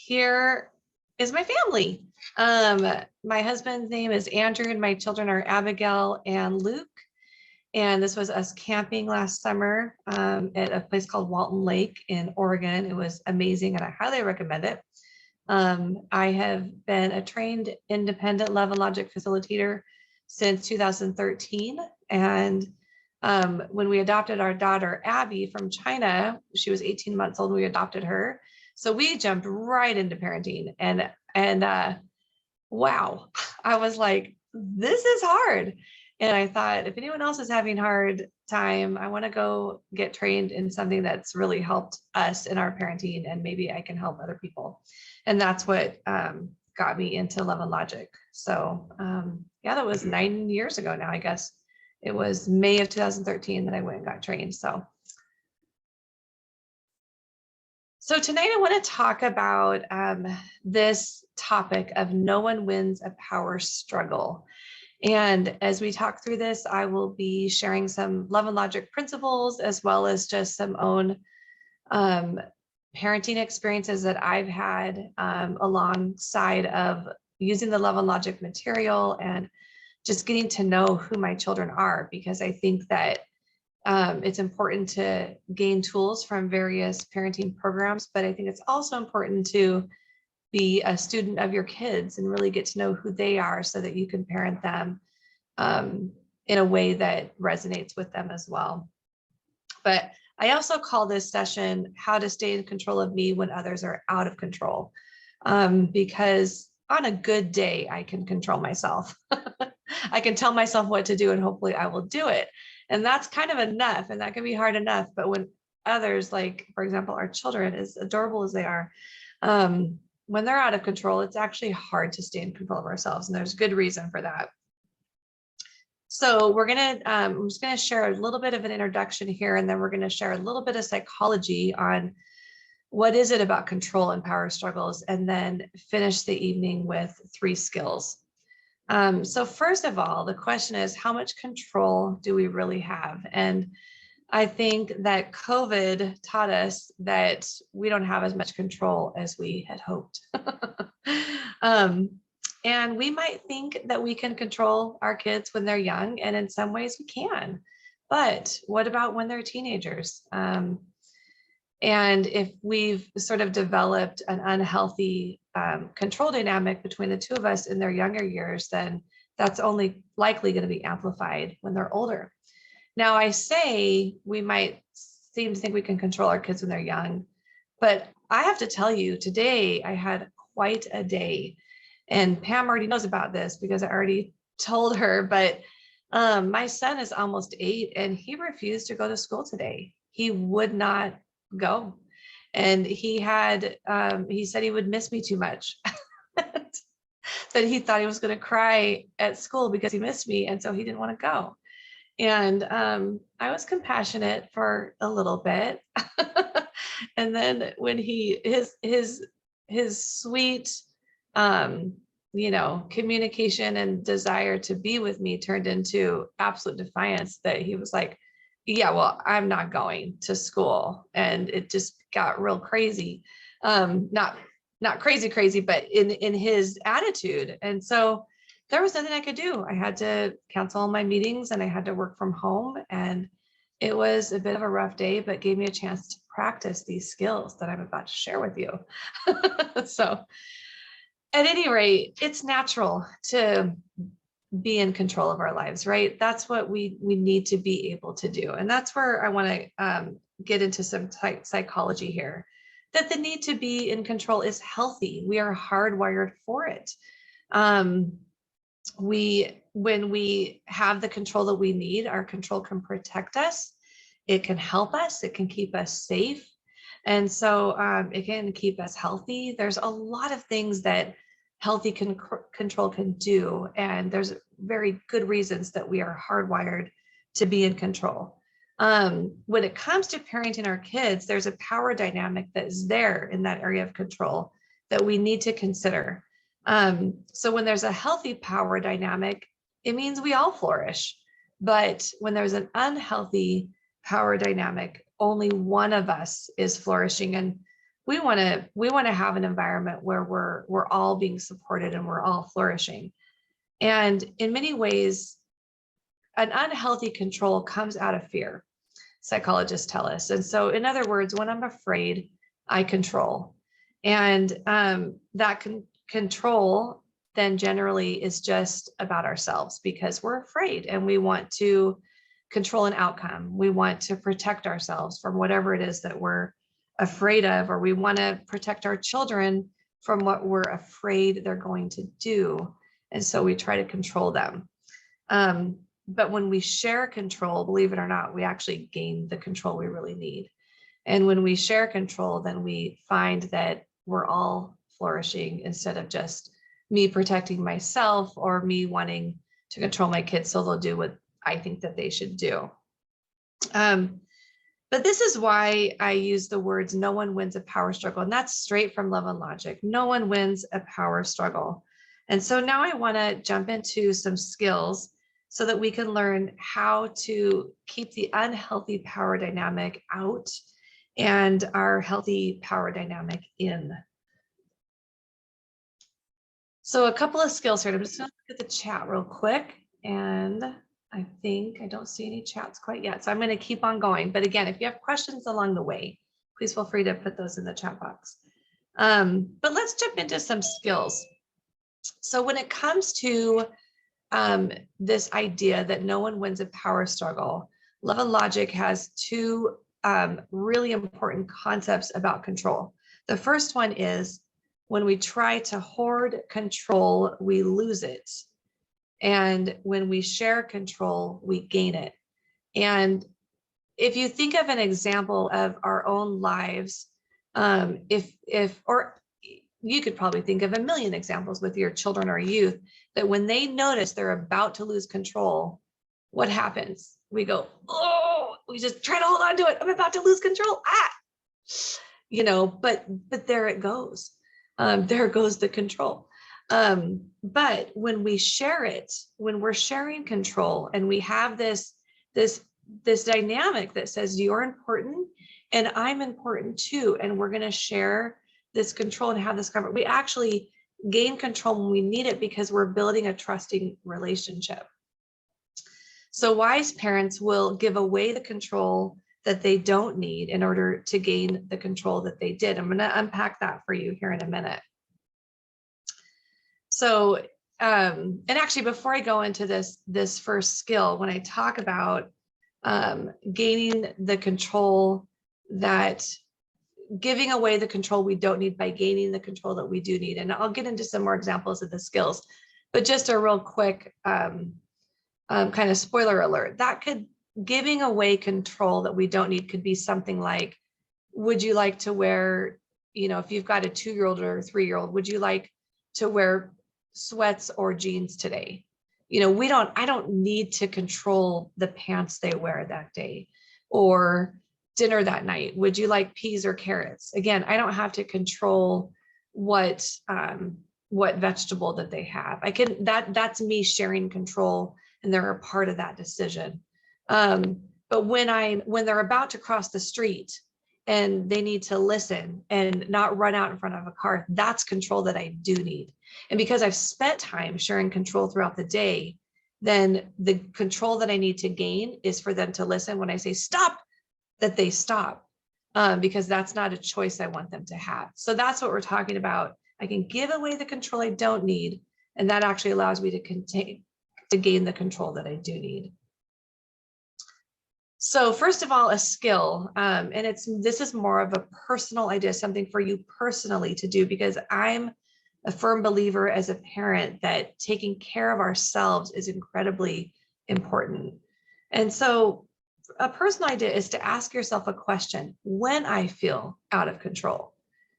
here is my family. My husband's name is Andrew and my children are Abigail and Luke. And this was us camping last summer at a place called Walton Lake in Oregon. It was amazing and I highly recommend it. I have been a trained independent love and logic facilitator since 2013. And when we adopted our daughter, Abby, from China, she was 18 months old when we adopted her. So we jumped right into parenting and wow, I was like, this is hard. And I thought, if anyone else is having a hard time, I want to go get trained in something that's really helped us in our parenting, and maybe I can help other people. And that's what got me into Love and Logic. So yeah, that was 9 years ago now, I guess. It was May of 2013 that I went and got trained. So tonight I want to talk about this topic of no one wins a power struggle. And as we talk through this, I will be sharing some Love and Logic principles, as well as just some own parenting experiences that I've had alongside of using the Love and Logic material and just getting to know who my children are, because I think that it's important to gain tools from various parenting programs, but I think it's also important to be a student of your kids and really get to know who they are so that you can parent them in a way that resonates with them as well. But I also call this session How to Stay in Control of Me When Others Are Out of Control, because on a good day, I can control myself. I can tell myself what to do and hopefully I will do it. And that's kind of enough, and that can be hard enough. But when others, like, for example, our children, as adorable as they are, when they're out of control, it's actually hard to stay in control of ourselves. And there's good reason for that. So I'm just gonna share a little bit of an introduction here, and then we're gonna share a little bit of psychology on what is it about control and power struggles, and then finish the evening with 3 skills. So first of all, the question is, how much control do we really have? And I think that COVID taught us that we don't have as much control as we had hoped. And we might think that we can control our kids when they're young, and in some ways we can. But what about when they're teenagers? And if we've sort of developed an unhealthy control dynamic between the two of us in their younger years, then that's only likely going to be amplified when they're older. Now, I say we might seem to think we can control our kids when they're young, but I have to tell you, today I had quite a day. And Pam already knows about this because I already told her, but my son is almost 8 and he refused to go to school today. He would not go. And he said he would miss me too much. That he thought he was going to cry at school because he missed me. And so he didn't want to go. And I was compassionate for a little bit. And then when his sweet, communication and desire to be with me turned into absolute defiance, that he was like, yeah, well, I'm not going to school. And it just got real crazy. Not crazy, but in his attitude. And so there was nothing I could do. I had to cancel all my meetings and I had to work from home. And it was a bit of a rough day, but gave me a chance to practice these skills that I'm about to share with you. So at any rate, it's natural to be in control of our lives, right? That's what we need to be able to do. And that's where I want to get into some psychology here, that the need to be in control is healthy. We are hardwired for it. When we have the control that we need, our control can protect us. It can help us. It can keep us safe. And so it can keep us healthy. There's a lot of things that healthy control can do. And there's very good reasons that we are hardwired to be in control. When it comes to parenting our kids, there's a power dynamic that is there in that area of control that we need to consider. So when there's a healthy power dynamic, it means we all flourish. But when there's an unhealthy power dynamic, only one of us is flourishing. And we want to have an environment where we're all being supported and we're all flourishing. And in many ways, an unhealthy control comes out of fear, psychologists tell us. And so, in other words, when I'm afraid, I control. And that control then generally is just about ourselves, because we're afraid and we want to control an outcome. We want to protect ourselves from whatever it is that we're afraid of, or we want to protect our children from what we're afraid they're going to do. And so we try to control them. But when we share control, believe it or not, we actually gain the control we really need. And when we share control, then we find that we're all flourishing, instead of just me protecting myself or me wanting to control my kids so they'll do what I think that they should do. But this is why I use the words, no one wins a power struggle. And that's straight from Love and Logic. No one wins a power struggle. And so now I want to jump into some skills so that we can learn how to keep the unhealthy power dynamic out and our healthy power dynamic in. So a couple of skills here. I'm just going to look at the chat real quick. And I think I don't see any chats quite yet. So I'm going to keep on going. But again, if you have questions along the way, please feel free to put those in the chat box. But let's jump into some skills. So when it comes to this idea that no one wins a power struggle, Love and Logic has two really important concepts about control. The first one is, when we try to hoard control, we lose it. And when we share control, we gain it. And if you think of an example of our own lives, or you could probably think of a million examples with your children or youth, that when they notice they're about to lose control, what happens? We go, oh, we just try to hold on to it. I'm about to lose control. But there it goes. There goes the control. But when we share it, when we're sharing control, and we have this dynamic that says you're important and I'm important too, and we're going to share this control and have this comfort, we actually gain control when we need it, because we're building a trusting relationship. So wise parents will give away the control that they don't need in order to gain the control that they did. I'm going to unpack that for you here in a minute. So, and actually, before I go into this first skill, when I talk about gaining the control, that giving away the control we don't need by gaining the control that we do need, and I'll get into some more examples of the skills, but just a real quick kind of spoiler alert, giving away control that we don't need could be something like, would you like to wear, if you've got a 2-year-old or a 3-year-old, would you like to wear sweats or jeans today? I don't need to control the pants they wear that day, or dinner that night. Would you like peas or carrots? Again, I don't have to control what vegetable that they have. That's me sharing control, and they're a part of that decision. But when they're about to cross the street and they need to listen and not run out in front of a car, that's control that I do need. And because I've spent time sharing control throughout the day, then the control that I need to gain is for them to listen when I say stop, that they stop, because that's not a choice I want them to have. So that's what we're talking about. I can give away the control I don't need, and that actually allows me to gain the control that I do need. So first of all, a skill, and this is more of a personal idea, something for you personally to do, because I'm a firm believer as a parent that taking care of ourselves is incredibly important. And so a personal idea is to ask yourself a question: when I feel out of control.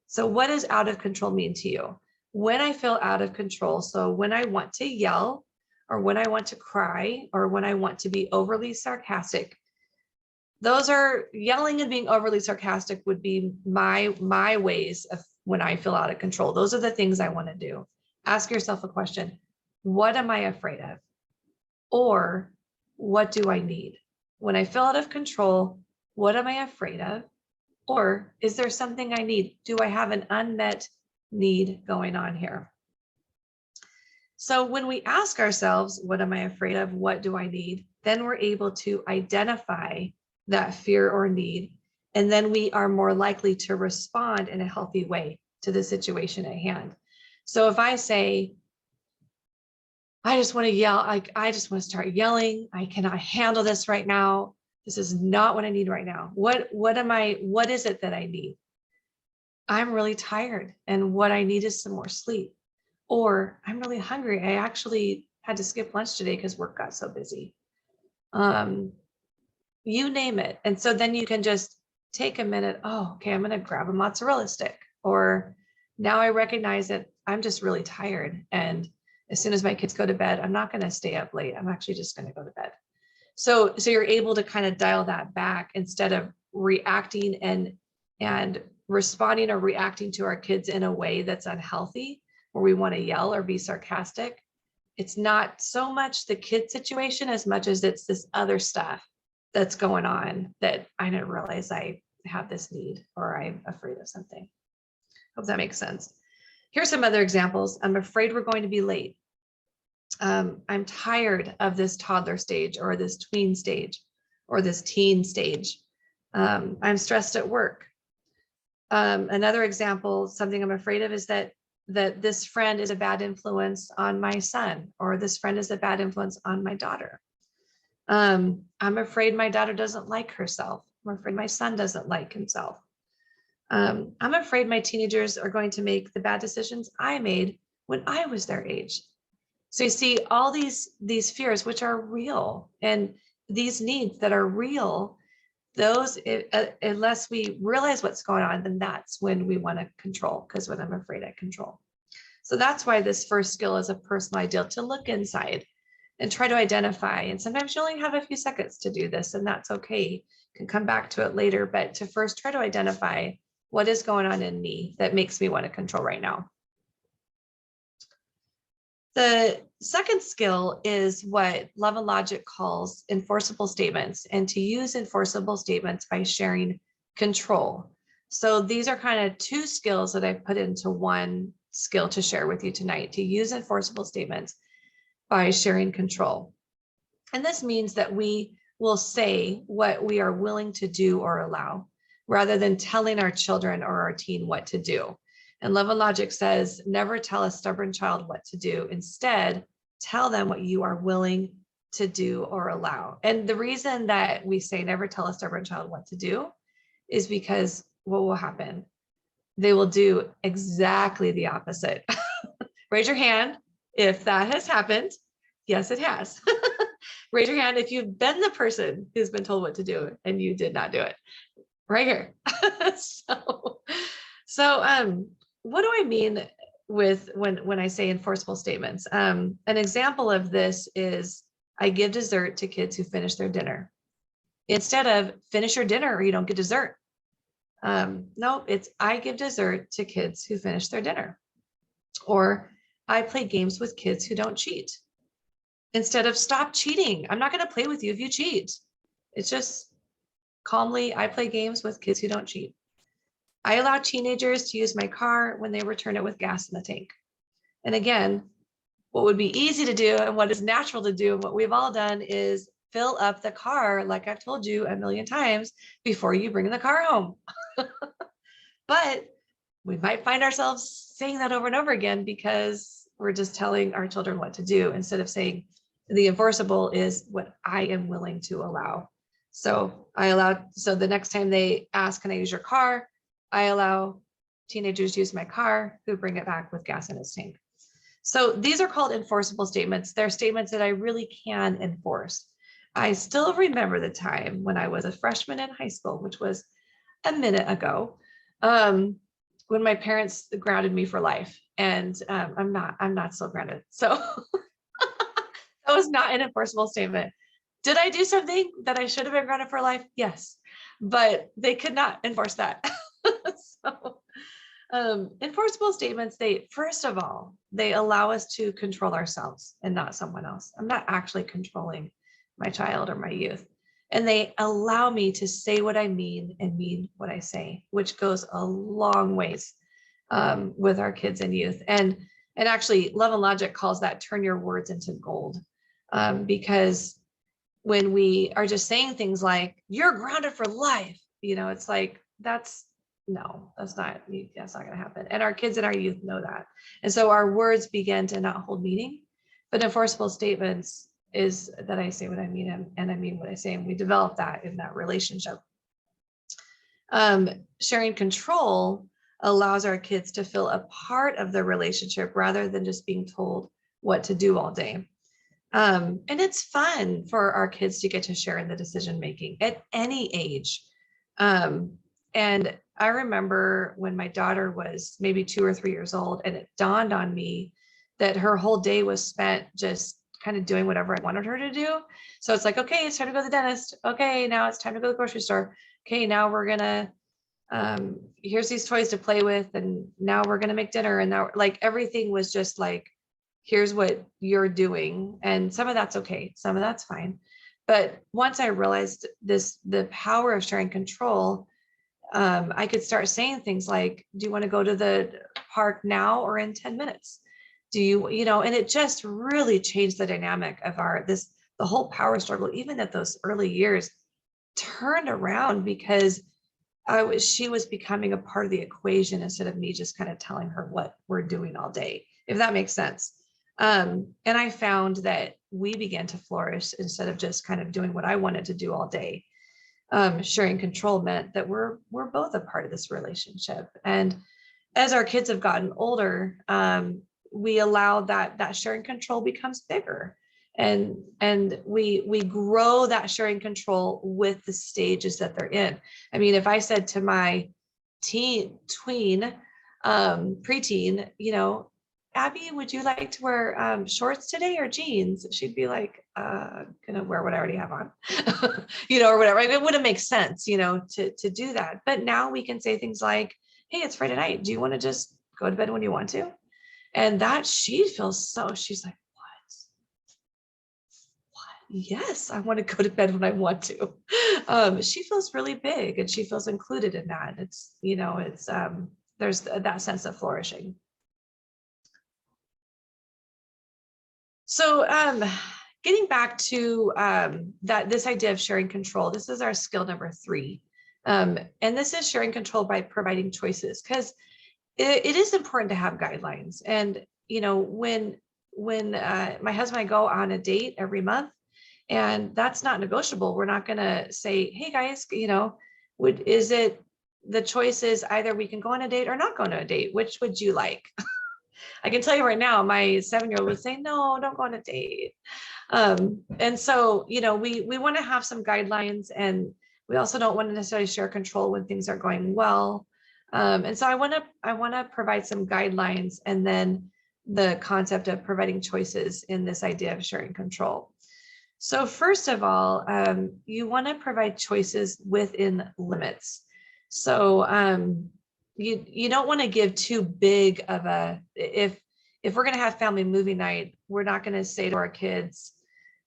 So what does out of control mean to you? When I feel out of control, so when I want to yell, or when I want to cry, or when I want to be overly sarcastic. Those are, yelling and being overly sarcastic would be my ways of when I feel out of control. Those are the things I want to do. Ask yourself a question: what am I afraid of? Or what do I need? When I feel out of control, what am I afraid of? Or is there something I need? Do I have an unmet need going on here? So when we ask ourselves, what am I afraid of? What do I need? Then we're able to identify that fear or need. And then we are more likely to respond in a healthy way to the situation at hand. So if I say, I just want to yell, I just want to start yelling. I cannot handle this right now. This is not what I need right now. What is it that I need? I'm really tired and what I need is some more sleep. Or I'm really hungry. I actually had to skip lunch today because work got so busy. You name it. And so then you can just take a minute. Oh, okay, I'm going to grab a mozzarella stick. Or now I recognize that I'm just really tired. And as soon as my kids go to bed, I'm not going to stay up late. I'm actually just going to go to bed. So you're able to kind of dial that back instead of reacting and responding or reacting to our kids in a way that's unhealthy, where we want to yell or be sarcastic. It's not so much the kid situation as much as it's this other stuff that's going on that I didn't realize I have this need or I'm afraid of something. Hope that makes sense. Here's some other examples. I'm afraid we're going to be late. I'm tired of this toddler stage or this tween stage or this teen stage. I'm stressed at work. Another example, something I'm afraid of is that this friend is a bad influence on my son, or this friend is a bad influence on my daughter. I'm afraid my daughter doesn't like herself. I'm afraid my son doesn't like himself. I'm afraid my teenagers are going to make the bad decisions I made when I was their age. So you see all these fears, which are real, and these needs that are real, those, unless we realize what's going on, then that's when we want to control, because when I'm afraid, I control. So that's why this first skill is a personal ideal, to look inside and try to identify. And sometimes you only have a few seconds to do this, and that's okay. You can come back to it later, but to first try to identify what is going on in me that makes me want to control right now. The second skill is what Love and Logic calls enforceable statements, and to use enforceable statements by sharing control. So these are kind of two skills that I put into one skill to share with you tonight, to use enforceable statements by sharing control. And this means that we will say what we are willing to do or allow, rather than telling our children or our teen what to do. And Love and Logic says, never tell a stubborn child what to do. Instead, tell them what you are willing to do or allow. And the reason that we say never tell a stubborn child what to do is because what will happen? They will do exactly the opposite. Raise your hand if that has happened. Yes, it has. Raise your hand if you've been the person who's been told what to do and you did not do it. Right here. So what do I mean with when I say enforceable statements? An example of this is I give dessert to kids who finish their dinner. Instead of finish your dinner or you don't get dessert. No, it's I give dessert to kids who finish their dinner. Or I play games with kids who don't cheat. Instead of stop cheating. I'm not going to play with you if you cheat. It's just calmly, I play games with kids who don't cheat. I allow teenagers to use my car when they return it with gas in the tank. And again, what would be easy to do and what is natural to do and what we've all done is fill up the car, like I've told you a million times, before you bring the car home. But we might find ourselves saying that over and over again because we're just telling our children what to do instead of saying the enforceable is what I am willing to allow. So the next time they ask, can I use your car? I allow teenagers to use my car who bring it back with gas in its tank. So these are called enforceable statements. They're statements that I really can enforce. I still remember the time when I was a freshman in high school, which was a minute ago, when my parents grounded me for life. And I'm not still grounded. So that was not an enforceable statement. Did I do something that I should have been grounded for life? Yes, but they could not enforce that. So enforceable statements, first of all, they allow us to control ourselves and not someone else. I'm not actually controlling my child or my youth. And they allow me to say what I mean and mean what I say, which goes a long ways with our kids and youth. And actually, Love and Logic calls that turn your words into gold. Because when we are just saying things like, you're grounded for life, it's like, that's not going to happen. And our kids and our youth know that. And so our words begin to not hold meaning, but enforceable statements is that I say what I mean and I mean what I say. And we develop that in that relationship. Sharing control allows our kids to feel a part of the relationship rather than just being told what to do all day. And it's fun for our kids to get to share in the decision making at any age. And I remember when my daughter was maybe 2 or 3 years old, and it dawned on me that her whole day was spent just kind of doing whatever I wanted her to do. So it's like, okay, it's time to go to the dentist. Okay, now it's time to go to the grocery store. Okay, now we're gonna, here's these toys to play with, and now we're gonna make dinner. And now, like, everything was just like, here's what you're doing. And some of that's okay, some of that's fine. But once I realized the power of sharing control, I could start saying things like, do you want to go to the park now or in 10 minutes? Do you, and it just really changed the dynamic of the whole power struggle, even at those early years, turned around because she was becoming a part of the equation instead of me just kind of telling her what we're doing all day, if that makes sense. And I found that we began to flourish instead of just kind of doing what I wanted to do all day. Sharing control meant that we're both a part of this relationship. And as our kids have gotten older, we allow that sharing control becomes bigger. And we grow that sharing control with the stages that they're in. I mean, if I said to my preteen, Abby, would you like to wear shorts today or jeans? She'd be like, gonna wear what I already have on, or whatever. It wouldn't make sense, to do that. But now we can say things like, hey, it's Friday night. Do you want to just go to bed when you want to? And that she's like, what? Yes, I want to go to bed when I want to. She feels really big and she feels included in that. It's, there's that sense of flourishing. So getting back to this idea of sharing control, this is our skill number 3. And this is sharing control by providing choices, because it is important to have guidelines. And, when my husband and I go on a date every month, and that's not negotiable, we're not going to say, hey guys, is it the choice is either we can go on a date or not go on a date? Which would you like? I can tell you right now, my 7-year-old would say, no, don't go on a date. And so, we want to have some guidelines, and we also don't want to necessarily share control when things are going well. And so I want to provide some guidelines, and then the concept of providing choices in this idea of sharing control. So first of all, you want to provide choices within limits. So you don't want to give too big of if we're going to have family movie night, we're not going to say to our kids,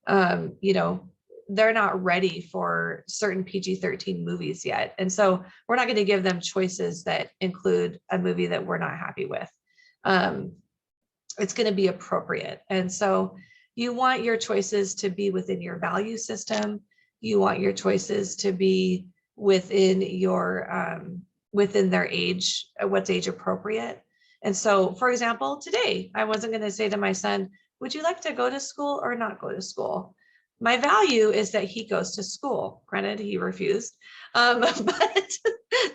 they're not ready for certain PG-13 movies yet. And so we're not going to give them choices that include a movie that we're not happy with. It's going to be appropriate. And so you want your choices to be within your value system. You want your choices to be within your, within their age, what's age appropriate. And so, for example, today, I wasn't going to say to my son, would you like to go to school or not go to school? My value is that he goes to school. Granted, he refused, but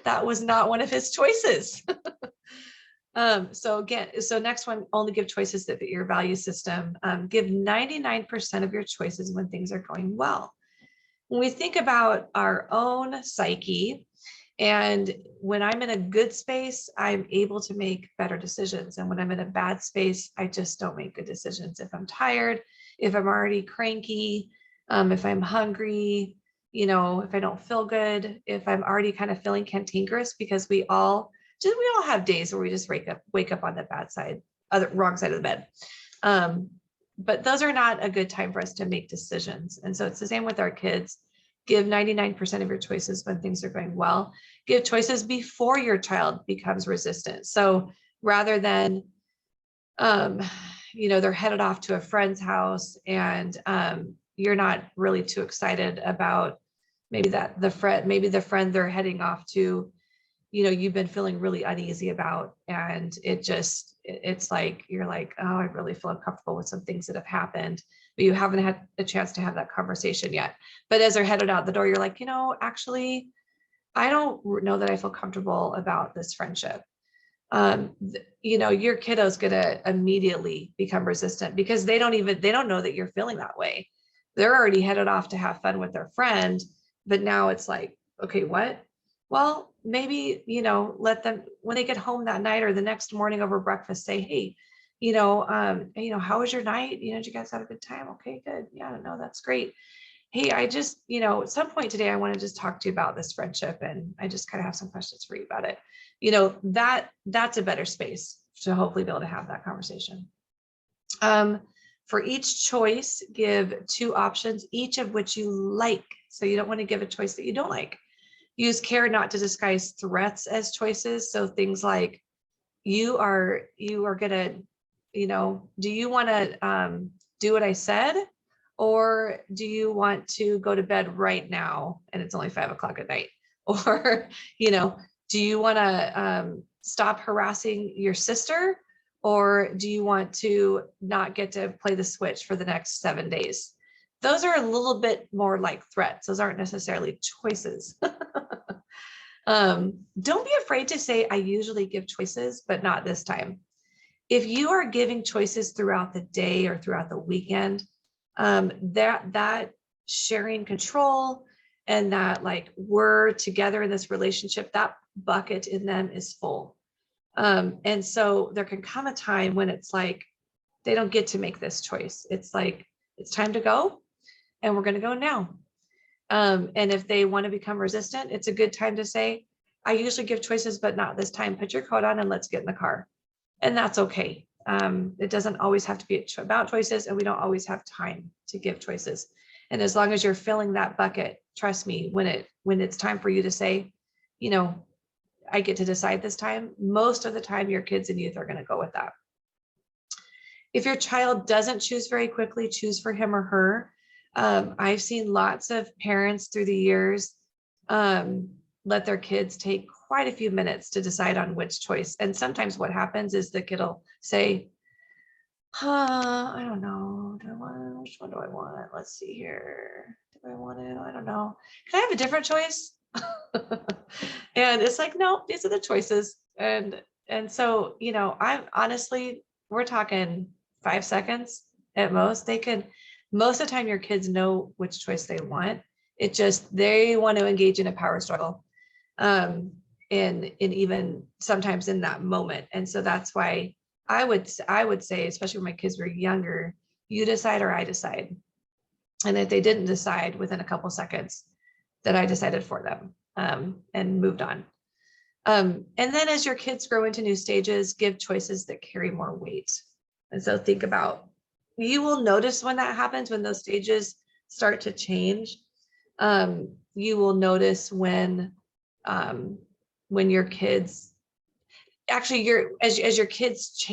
that was not one of his choices. So next one, only give choices that fit your value system. Give 99% of your choices when things are going well. When we think about our own psyche, and when I'm in a good space, I'm able to make better decisions. And when I'm in a bad space, I just don't make good decisions. If I'm tired, if I'm already cranky, if I'm hungry, if I don't feel good, if I'm already kind of feeling cantankerous, because we all have days where we just wake up on the bad side, wrong side of the bed. But those are not a good time for us to make decisions. And so it's the same with our kids. Give 99% of your choices when things are going well. Give choices before your child becomes resistant. So rather than, they're headed off to a friend's house and you're not really too excited about maybe the friend they're heading off to, you've been feeling really uneasy about, and it's like, you're like, oh, I really feel uncomfortable with some things that have happened, but you haven't had a chance to have that conversation yet. But as they're headed out the door, you're like, actually, I don't know that I feel comfortable about this friendship. Your kiddo's gonna immediately become resistant because they don't know that you're feeling that way. They're already headed off to have fun with their friend, but now it's like, okay, what? Well, maybe, let them, when they get home that night or the next morning over breakfast, say, hey, how was your night? Did you guys have a good time? Okay, good. Yeah, no, that's great. Hey, I just, at some point today, I want to just talk to you about this friendship, and I just kind of have some questions for you about it. That's a better space to hopefully be able to have that conversation. For each choice, give 2 options, each of which you like. So you don't want to give a choice that you don't like. Use care not to disguise threats as choices. So things like, you are gonna, do you want to do what I said? Or do you want to go to bed right now and it's only 5 o'clock at night? Or, do you want to stop harassing your sister? Or do you want to not get to play the Switch for the next 7 days? Those are a little bit more like threats. Those aren't necessarily choices. Don't be afraid to say, I usually give choices, but not this time. If you are giving choices throughout the day or throughout the weekend, that sharing control and that, like, we're together in this relationship, that bucket in them is full. And so there can come a time when it's like, they don't get to make this choice. It's like, it's time to go, and we're going to go now. And if they want to become resistant, it's a good time to say, I usually give choices, but not this time. Put your coat on and let's get in the car. And that's okay. It doesn't always have to be about choices, and we don't always have time to give choices. And as long as you're filling that bucket, trust me, when it's time for you to say, I get to decide this time, most of the time your kids and youth are going to go with that. If your child doesn't choose very quickly, choose for him or her. I've seen lots of parents through the years let their kids take quite a few minutes to decide on which choice. And sometimes what happens is the kid will say, I don't know. Which one do I want? Let's see here. Do I want it? I don't know. Can I have a different choice? And it's like, no, these are the choices. And so, I'm honestly, we're talking 5 seconds at most. Most of the time your kids know which choice they want. It just, they want to engage in a power struggle. And even sometimes in that moment. And so that's why I would say, especially when my kids were younger, you decide or I decide. And if they didn't decide within a couple seconds, that I decided for them, and moved on. And then as your kids grow into new stages, give choices that carry more weight. And so think about, you will notice when that happens, when those stages start to change. You will notice when your kids, actually, as your kids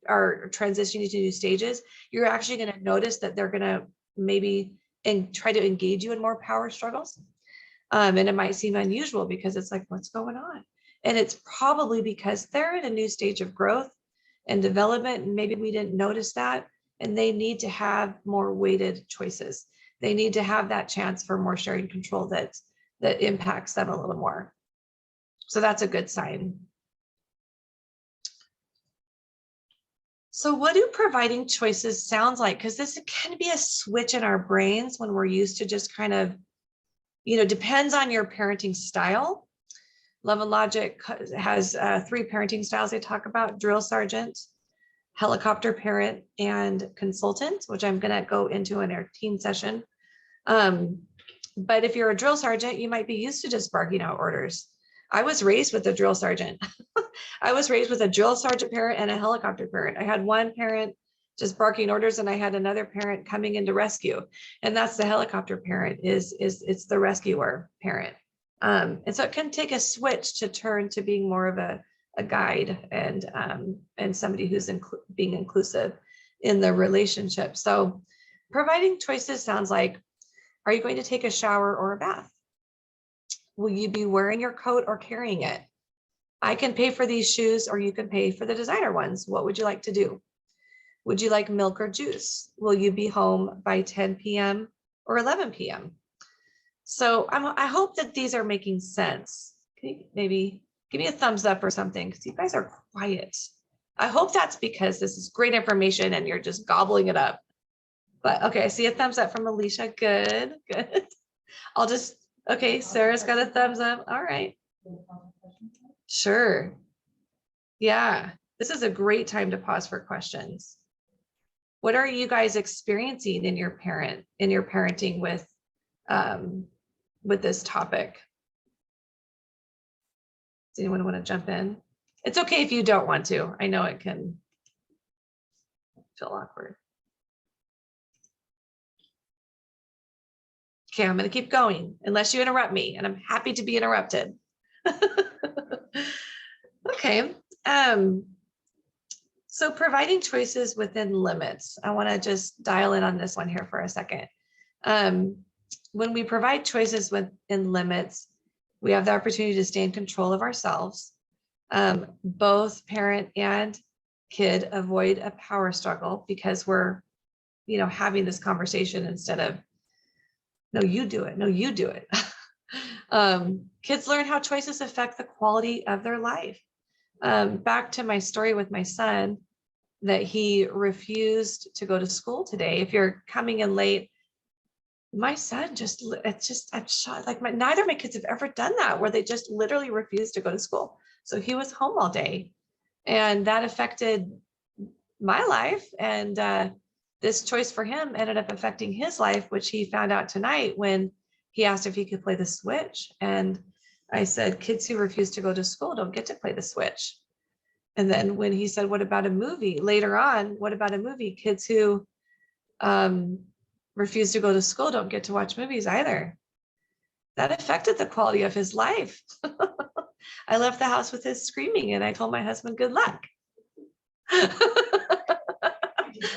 are transitioning to new stages, you're actually going to notice that they're going to maybe try to engage you in more power struggles. And it might seem unusual because it's like, what's going on? And it's probably because they're in a new stage of growth and development, and maybe we didn't notice that, and they need to have more weighted choices. They need to have that chance for more sharing control that impacts them a little more. So that's a good sign. So what do providing choices sounds like? Because this can be a switch in our brains when we're used to just kind of, depends on your parenting style. Love and Logic has 3 parenting styles they talk about: drill sergeant, helicopter parent, and consultant, which I'm going to go into in our teen session. But if you're a drill sergeant, you might be used to just barking out orders. I was raised with a drill sergeant. I was raised with a drill sergeant parent and a helicopter parent. I had one parent just barking orders, and I had another parent coming in to rescue. And that's the helicopter parent, is it's the rescuer parent. And so it can take a switch to turn to being more of a guide and somebody who's being inclusive in the relationship. So providing choices sounds like, are you going to take a shower or a bath? Will you be wearing your coat or carrying it? I can pay for these shoes, or you can pay for the designer ones. What would you like to do? Would you like milk or juice? Will you be home by 10 p.m. or 11 p.m.? So I hope that these are making sense. Can you maybe give me a thumbs up or something, because you guys are quiet. I hope that's because this is great information and you're just gobbling it up. But okay, I see a thumbs up from Alicia. Good, good. Okay, Sarah's got a thumbs up. All right. Sure. Yeah, this is a great time to pause for questions. What are you guys experiencing in your parenting with this topic? Does anyone want to jump in? It's okay if you don't want to. I know it can feel awkward. Okay, I'm going to keep going unless you interrupt me, and I'm happy to be interrupted. Okay. So providing choices within limits. I want to just dial in on this one here for a second. When we provide choices within limits, we have the opportunity to stay in control of ourselves. Both parent and kid avoid a power struggle because we're, having this conversation instead of, no, you do it. No, you do it. Kids learn how choices affect the quality of their life. Back to my story with my son, that he refused to go to school today. If you're coming in late, my son I'm shocked. Like neither of my kids have ever done that, where they just literally refused to go to school. So he was home all day, and that affected my life. And this choice for him ended up affecting his life, which he found out tonight when he asked if he could play the Switch. And I said, kids who refuse to go to school don't get to play the Switch. And then when he said, what about a movie? Later on, what about a movie? Kids who refuse to go to school don't get to watch movies either. That affected the quality of his life. I left the house with his screaming, and I told my husband, good luck.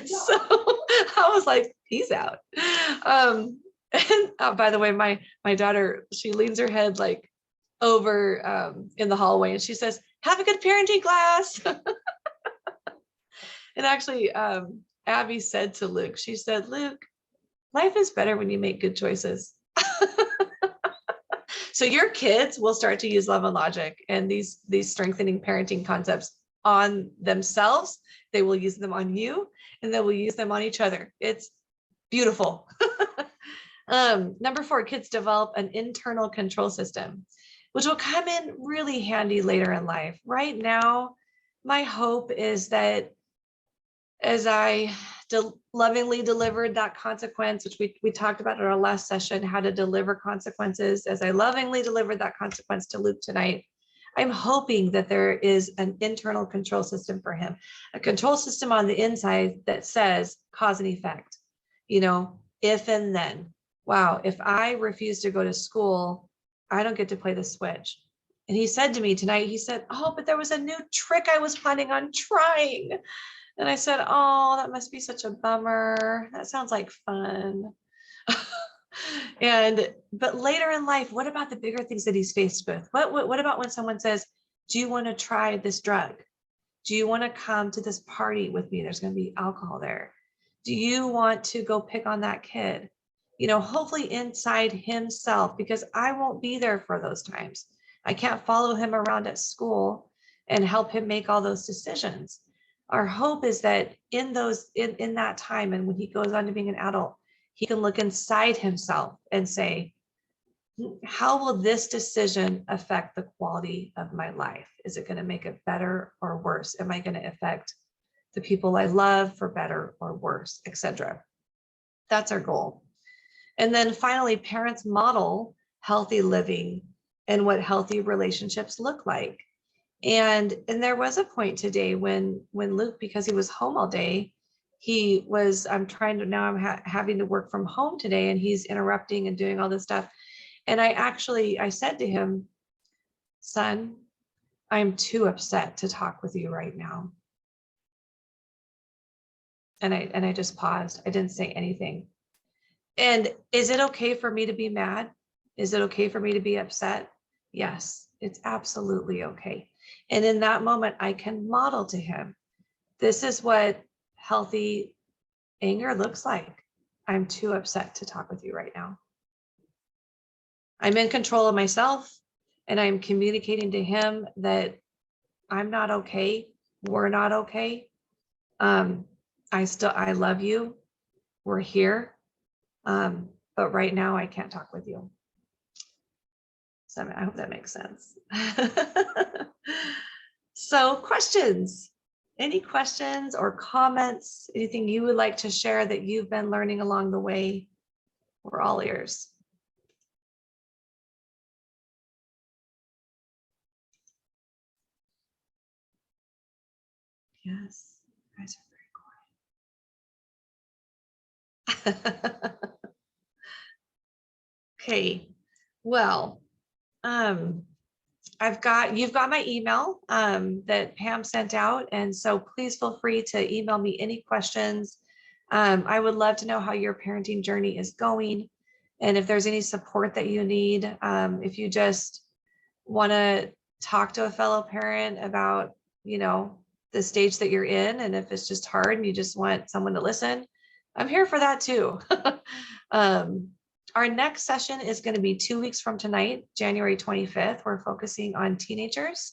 So I was like, peace out. And by the way, my daughter, she leans her head like over in the hallway, and she says, have a good parenting class. And actually, Abby said to Luke, she said, Luke, life is better when you make good choices. So your kids will start to use love and logic and these strengthening parenting concepts on themselves. They will use them on you, and they will use them on each other. It's beautiful. Number 4, kids develop an internal control system, which will come in really handy later in life. Right now, my hope is that as I lovingly delivered that consequence, which we talked about in our last session, how to deliver consequences, as I lovingly delivered that consequence to Luke tonight, I'm hoping that there is an internal control system for him, a control system on the inside that says cause and effect, if and then. Wow, if I refuse to go to school, I don't get to play the Switch. And he said to me tonight, he said, oh, but there was a new trick I was planning on trying. And I said, oh, that must be such a bummer. That sounds like fun. But later in life, what about the bigger things that he's faced with? What about when someone says, do you want to try this drug? Do you want to come to this party with me? There's going to be alcohol there. Do you want to go pick on that kid? Hopefully inside himself, because I won't be there for those times. I can't follow him around at school and help him make all those decisions. Our hope is that in that time, and when he goes on to being an adult, he can look inside himself and say, how will this decision affect the quality of my life? Is it going to make it better or worse? Am I going to affect the people I love for better or worse, etc.? That's our goal. And then finally, parents model healthy living and what healthy relationships look like. And there was a point today when Luke, because he was home all day, I'm trying to, now I'm having to work from home today, and he's interrupting and doing all this stuff. And I said to him, son, I'm too upset to talk with you right now. And I just paused. I didn't say anything. And is it okay for me to be mad? Is it okay for me to be upset? Yes, it's absolutely okay. And in that moment, I can model to him, this is what healthy anger looks like. I'm too upset to talk with you right now. I'm in control of myself, and I'm communicating to him that I'm not okay. We're not okay. I love you. We're here. But right now I can't talk with you. So I hope that makes sense. So questions, any questions or comments, anything you would like to share that you've been learning along the way? We're all ears. Yes, you guys are very quiet. Okay, well, you've got my email that Pam sent out. And so please feel free to email me any questions. I would love to know how your parenting journey is going. And if there's any support that you need, if you just want to talk to a fellow parent about, the stage that you're in, and if it's just hard and you just want someone to listen, I'm here for that too. Our next session is going to be 2 weeks from tonight, January 25th. We're focusing on teenagers.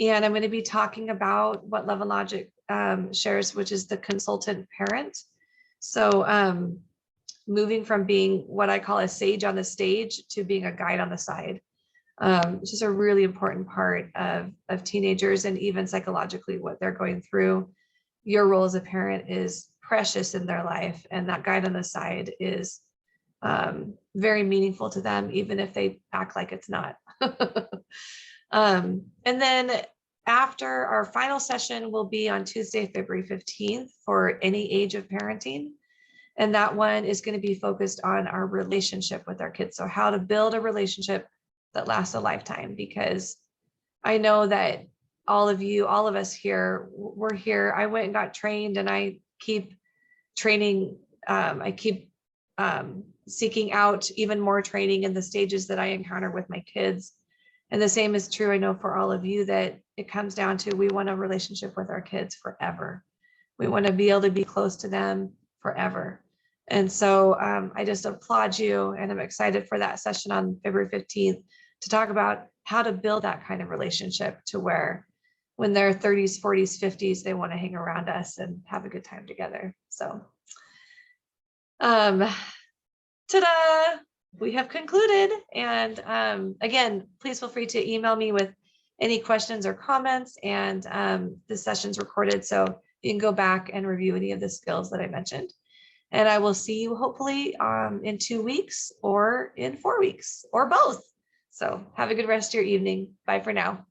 And I'm going to be talking about what Love and Logic shares, which is the consultant parent. So moving from being what I call a sage on the stage to being a guide on the side, which is a really important part of teenagers, and even psychologically what they're going through. Your role as a parent is precious in their life, and that guide on the side is very meaningful to them, even if they act like it's not. And then after our final session will be on Tuesday, February 15th for any age of parenting. And that one is going to be focused on our relationship with our kids. So how to build a relationship that lasts a lifetime, because I know that all of us here, we're here. I went and got trained, and I keep training. I keep seeking out even more training in the stages that I encounter with my kids. And the same is true, I know, for all of you, that it comes down to, we want a relationship with our kids forever. We want to be able to be close to them forever. And so I just applaud you, and I'm excited for that session on February 15th to talk about how to build that kind of relationship to where when they're 30s, 40s, 50s, they want to hang around us and have a good time together. So ta-da, we have concluded. And again, please feel free to email me with any questions or comments. And this session's recorded, so you can go back and review any of the skills that I mentioned. And I will see you hopefully in 2 weeks or in 4 weeks or both. So have a good rest of your evening. Bye for now.